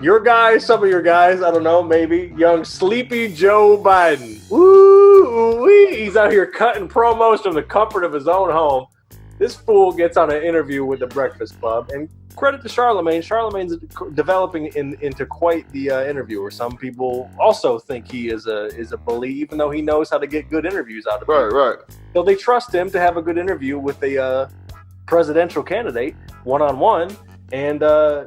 Your guys, some of your guys, I don't know, maybe young sleepy Joe Biden. Woo-wee. He's out here cutting promos from the comfort of his own home. This fool gets on an interview with the Breakfast Club, and credit to Charlemagne. Charlemagne's developing into quite the interviewer. Some people also think he is a bully, even though he knows how to get good interviews out of people. Right. So they trust him to have a good interview with a presidential candidate one-on-one, and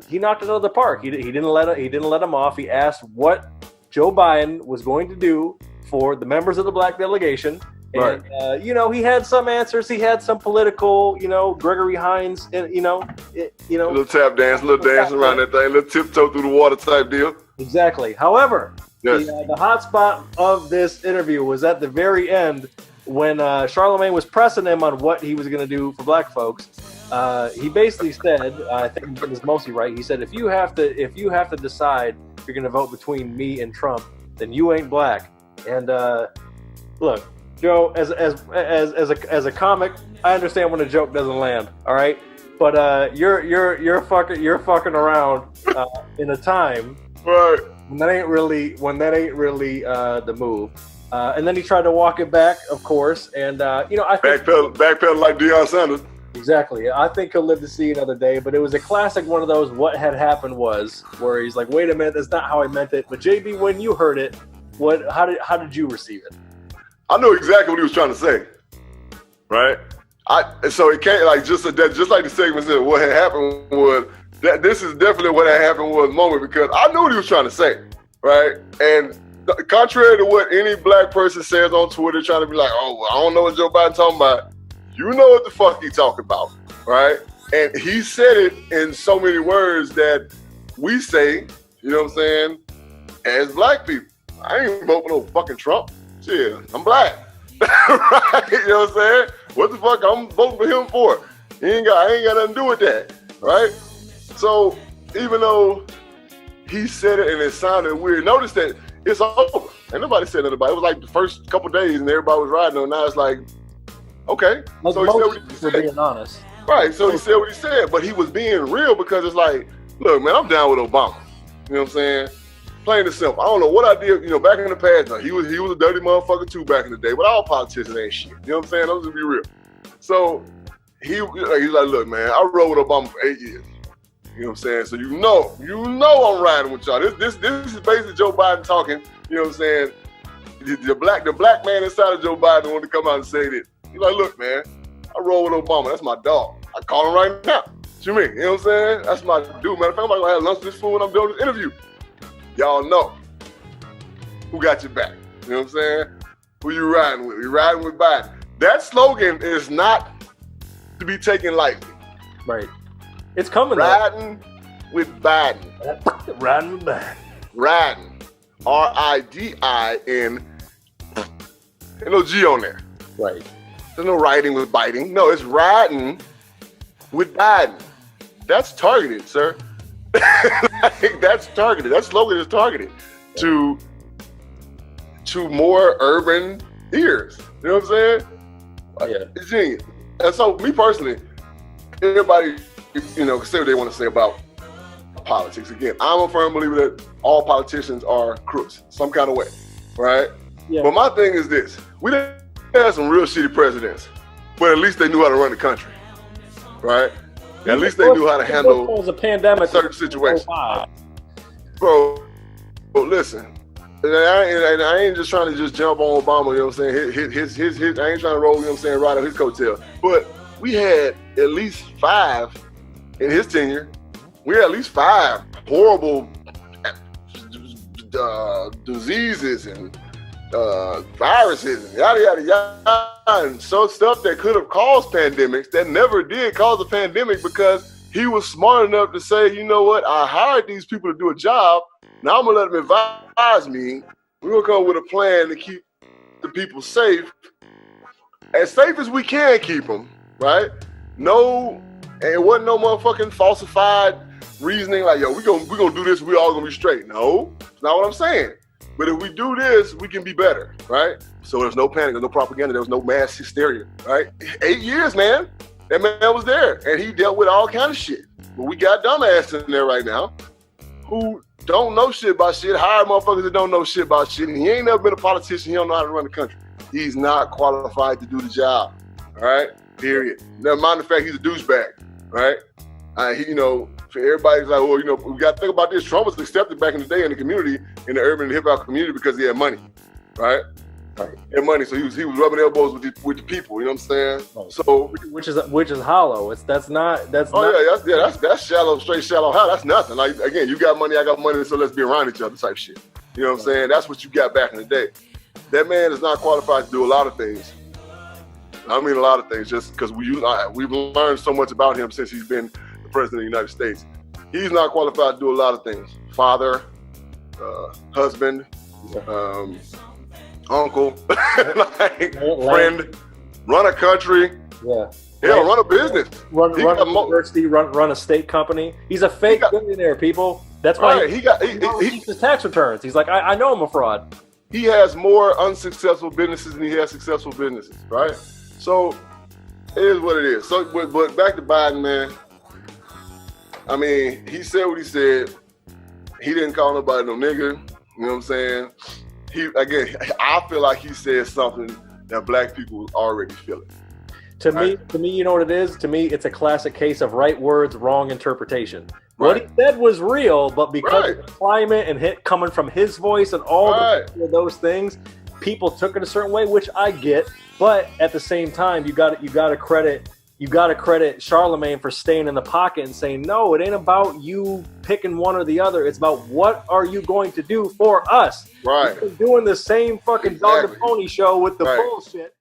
he knocked it out of the park. He didn't let him off. He asked what Joe Biden was going to do for the members of the black delegation. And, right. He had some answers. He had some political, Gregory Hines, a little tap dance, little dance around that thing, little tiptoe through the water type deal. Exactly. However, yes. the hot spot of this interview was at the very end when Charlemagne was pressing him on what he was going to do for black folks. He basically said, I think it was mostly right. He said, if you have to decide if you're going to vote between me and Trump, then you ain't black. And look. Joe, as a comic, I understand when a joke doesn't land, all right? But you're fucking around in a time right. when that ain't really the move. And then he tried to walk it back, of course, and I think backpedal like Deion Sanders. Exactly. I think he'll live to see another day. But it was a classic one of those what had happened was where he's like, wait a minute, that's not how I meant it. But JB, when you heard it, how did you receive it? I know exactly what he was trying to say, right? So it can't just like the segment said. What had happened was that this is definitely what had happened was a moment because I knew what he was trying to say, right? And contrary to what any black person says on Twitter, trying to be like, oh, well, I don't know what Joe Biden talking about. You know what the fuck he talking about, right? And he said it in so many words that we say, you know what I'm saying, as black people. I ain't voting for no fucking Trump. Yeah, I'm black. Right? You know what I'm saying? What the fuck I'm voting for him for? I ain't got nothing to do with that. Right? So even though he said it and it sounded weird, notice that it's over. Ain't nobody said nothing about it. It was like the first couple days and everybody was riding on. Now it's like, okay. Like so he said what he said. Being honest. Right. So he said what he said, but he was being real because it's like, look, man, I'm down with Obama. You know what I'm saying? Plain and simple. I don't know what I did, back in the past. Now, he was a dirty motherfucker too back in the day, but all politicians ain't shit. You know what I'm saying? I'm just be real. So he's like, look, man, I rode with Obama for 8 years. You know what I'm saying? So you know I'm riding with y'all. This is basically Joe Biden talking. You know what I'm saying? The black man inside of Joe Biden wanted to come out and say this. He's like, look, man, I roll with Obama. That's my dog. I call him right now. What you mean? You know what I'm saying? That's my dude, man. If I'm gonna have lunch with this fool when I'm doing this interview. Y'all know who got your back. You know what I'm saying? Who you riding with? You riding with Biden. That slogan is not to be taken lightly. Right. It's coming. Riding with Biden. Riding with Biden. Riding. R-I-D-I-N. There's no G on there. Right. There's no riding with biting. No, it's riding with Biden. That's targeted, sir. That's targeted. That slogan is targeted to more urban ears. You know what I'm saying? Yeah. It's genius. And so, me personally, everybody, can say what they want to say about politics. Again, I'm a firm believer that all politicians are crooks, some kind of way, right? Yeah. But my thing is this: we done had some real shitty presidents, but at least they knew how to run the country, right? At least they knew how to handle a pandemic certain situations. Bro, listen. And I ain't just trying to just jump on Obama, you know what I'm saying? His I ain't trying to roll, you know what I'm saying, right on his coattail. But we had at least 5 in his tenure. We had at least 5 horrible diseases and viruses and yada, yada, yada. And so stuff that could have caused pandemics that never did cause a pandemic because he was smart enough to say, you know what, I hired these people to do a job. Now I'm going to let them advise me. We're going to come up with a plan to keep the people safe as we can keep them, right? No, and it wasn't no motherfucking falsified reasoning like, yo, we're gonna do this, we all going to be straight. No, that's not what I'm saying. But if we do this, we can be better, right? So there's no panic, there's no propaganda, there was no mass hysteria, right? 8 years, man. That man was there, and he dealt with all kind of shit. But we got dumbass in there right now who don't know shit about shit, hire motherfuckers that don't know shit about shit, and he ain't never been a politician. He don't know how to run the country. He's not qualified to do the job. All right, period. Never mind the fact he's a douchebag. Right? For everybody's like, well, we got to think about this. Trump was accepted back in the day in the community, in the urban and hip hop community, because he had money. Right? He had money, so he was rubbing elbows with the people. You know what I'm saying? Right. So which is hollow. That's shallow, straight shallow. How? That's nothing. Like, again, you got money, I got money, so let's be around each other type shit. You know what I'm saying? That's what you got back in the day. That man is not qualified to do a lot of things. I mean, a lot of things, just because we've learned so much about him since he's been the president of the United States. He's not qualified to do a lot of things. Father, husband, uncle, friend, run a country. Yeah. Hell, run a business. Run a university, run a state company. He's a fake billionaire, people. That's why he keeps his tax returns. He's like, I know I'm a fraud. He has more unsuccessful businesses than he has successful businesses, right? So it is what it is. So, but back to Biden, man. I mean, he said what he said. He didn't call nobody no nigga. You know what I'm saying? I feel like he said something that black people already feeling. To me, you know what it is? To me, it's a classic case of right words, wrong interpretation. Right. What he said was real, but because of the climate and hit coming from his voice and all of those things, people took it a certain way, which I get. But at the same time, you got to credit Charlemagne for staying in the pocket and saying, no, it ain't about you picking one or the other. It's about what are you going to do for us. Right. You've been doing the same fucking dog and pony show with the bullshit.